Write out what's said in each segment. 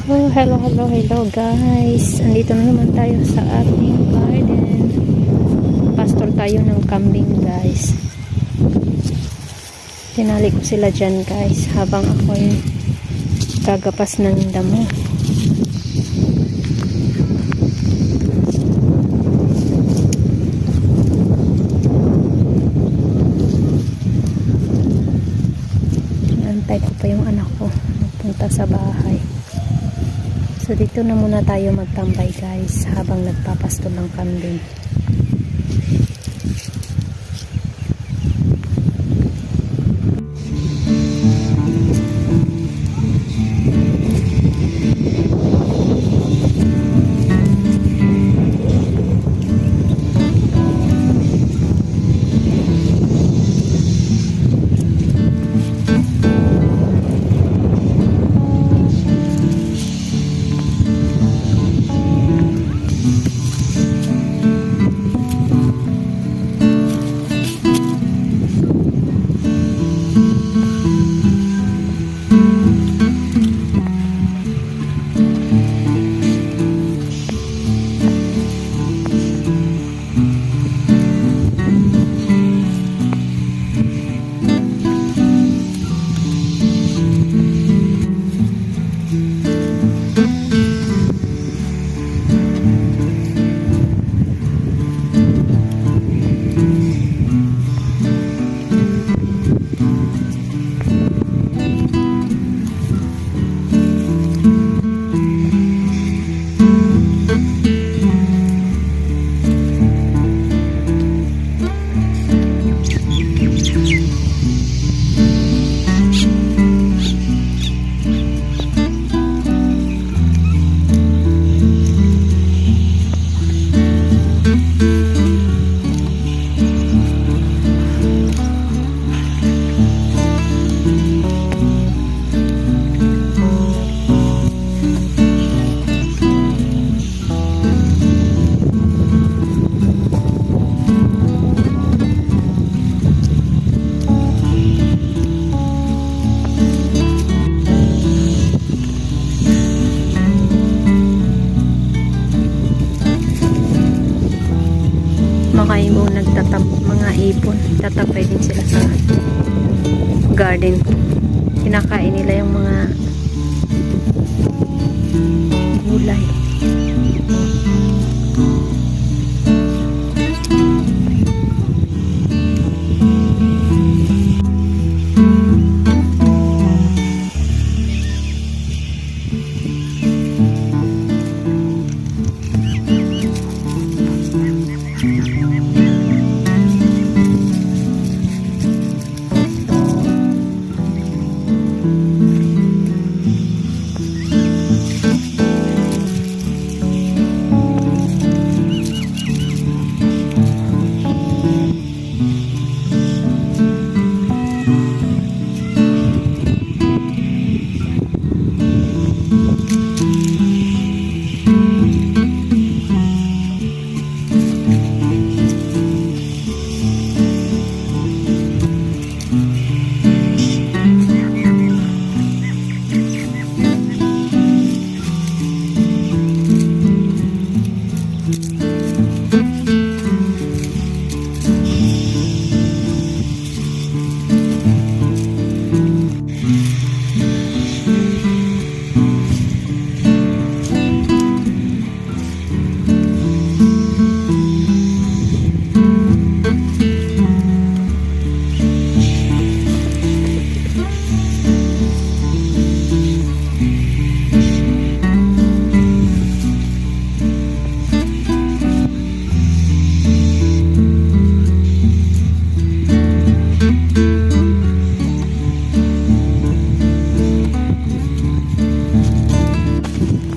Oh, hello guys. Andito na naman tayo sa ating garden. Pastor tayo ng kambing guys. Tinali ko sila dyan guys habang ako ay gagapas ng damo. Antay ko pa yung anak ko punta sa bahay. So dito na muna tayo magtambay guys habang nagpapasto ng kambing. Mga ibon mga ipon, tatapay din sila sa garden. Kinakain nila yung mga gulay.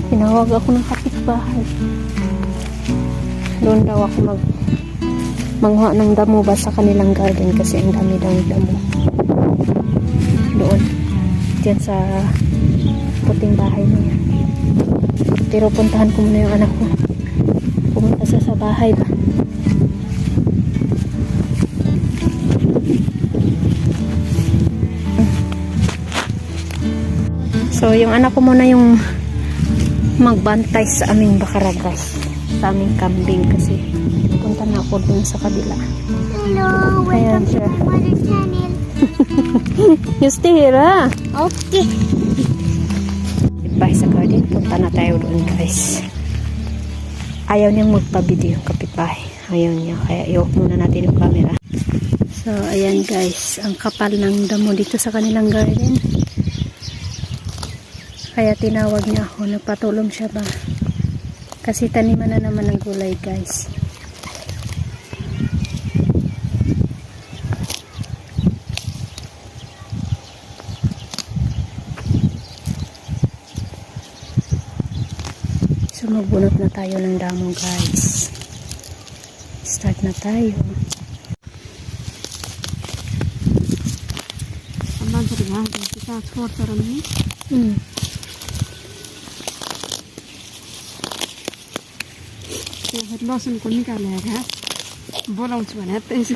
Tinawag ako ng kapitbahay. Doon daw ako mangha ng damo ba sa kanilang garden kasi ang dami daw ng damo. Doon. Diyan sa puting bahay na yan. Pero puntahan ko muna yung anak ko. Pumunta sa bahay ba. So yung anak ko muna yung magbantay sa aming bakara guys, sa aming kambing kasi punta na ako dun sa kabila. Hello, welcome to my mother channel. You stay here, ha? Okay. Goodbye sa garden. Punta na tayo doon guys. Ayaw niyang magpa-video yung kapitbahay. Ayaw niya. Kaya iwak muna natin yung camera. So, ayan guys. Ang kapal ng damo dito sa kanilang garden. Kaya tinawag niya ako. Nagpatulong siya ba? Kasi taniman na naman ng gulay guys. So, magbunot na tayo ng damo guys. Start na tayo. लसुन को निकालेर बोलाउँछु भने त्यसो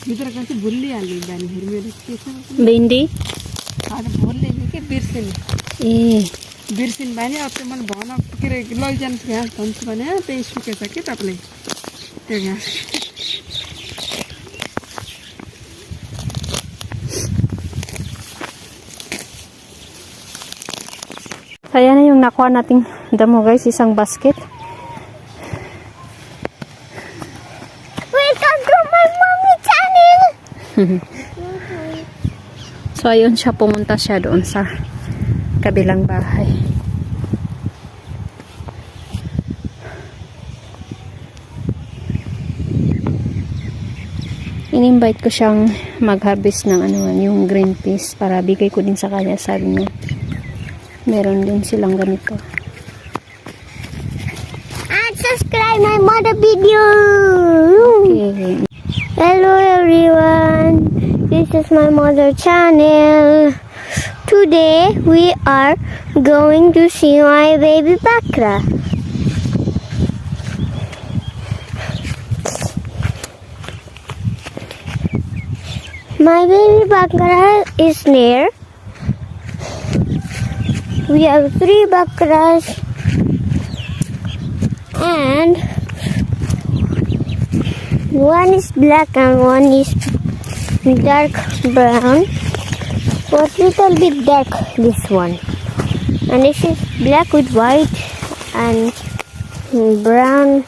भित्र चाहिँ भुलिहाल्ने बानीहरू मेरो भिन्डी हजुर भुल्ने के बिर्सिने बिर्सिन बानी अब चाहिँ मैले भन के अरे लैजानुहोस् घाँस भन्छु भने त्यही सुकेछ कि तपाईँले त्यो घाँस Ayan na yung nakuha nating damo guys, isang basket. Welcome to my mommy channel! So ayun siya, pumunta siya doon sa kabilang bahay. In-invite ko siyang mag-harvest ng yung green peas para bigay ko din sa kanya, sabi niya. Meron din silang ganito. And subscribe my mother video. Okay. Hello everyone. This is my mother channel. Today we are going to see my baby bakra. My baby bakra is near. We have 3 bakras and one is black and one is dark brown, but little bit dark this one, and this is black with white and brown,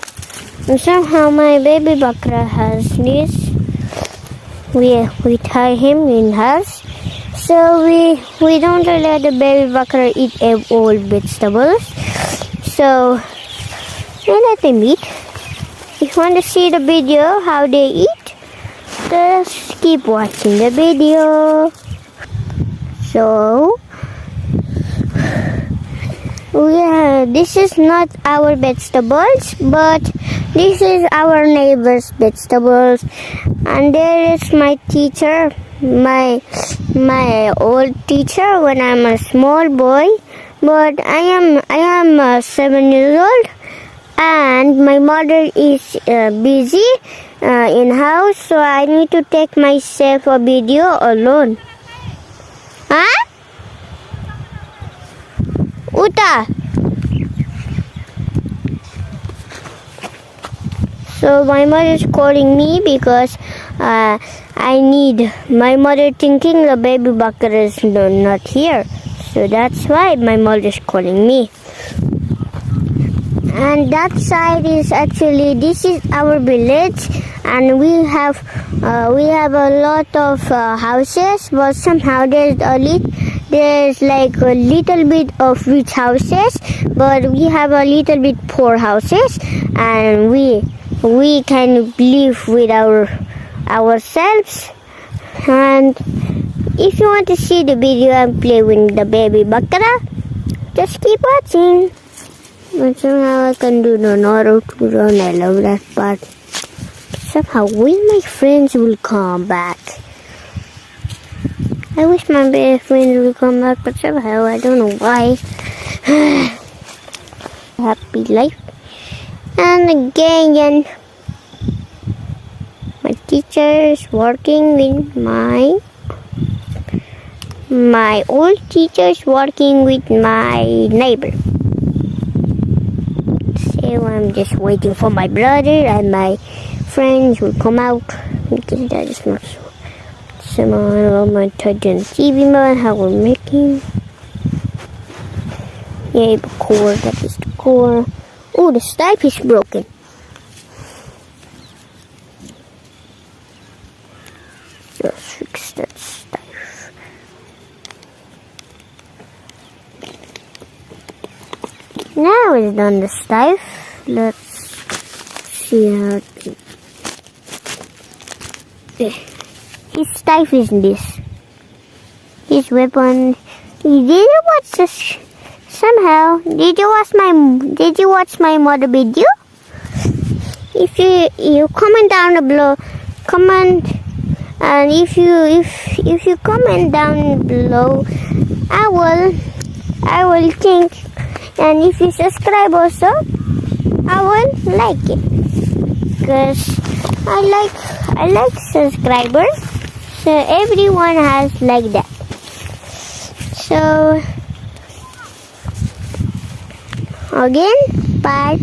and somehow my baby bakra has this. We tie him in house. So we don't let the baby bakra eat all vegetables. So we let them eat. If you want to see the video how they eat, just keep watching the video. So this is not our vegetables, but this is our neighbor's vegetables. And there is my teacher, my old teacher when I'm a small boy, but I am 7 years old, and my mother is busy in house, so I need to take myself a video alone. Huh? Uta. So my mother is calling me because I need my mother thinking the baby bakra is not here. So that's why my mother is calling me. And that side is actually, this is our village, and we have a lot of houses, but somehow there's like a little bit of rich houses, but we have a little bit poor houses, and we can live with ourselves. And if you want to see the video and play with the baby bakra, just keep watching. But somehow I can do the Naruto run. I love that part. Somehow my friends will come back. I wish my best friends will come back, but somehow I don't know why. Happy life. And again, my teacher is working with my my old teacher's working with my neighbor. So I'm just waiting for my brother and my friends will come out because that is not so. I'm gonna touch on TV mode, how we're making. Yeah, the core, that is the core. Oh, the stipe is broken. Just fix that stipe. Now it's done the stipe. Let's see how to... His stipe is this. His weapon. Did you watch this? Somehow, did you watch my mother video? If you comment down below, comment, and if you comment down below, I will think, and if you subscribe also, I will like it, because I like subscribers, so everyone has like that. So again, part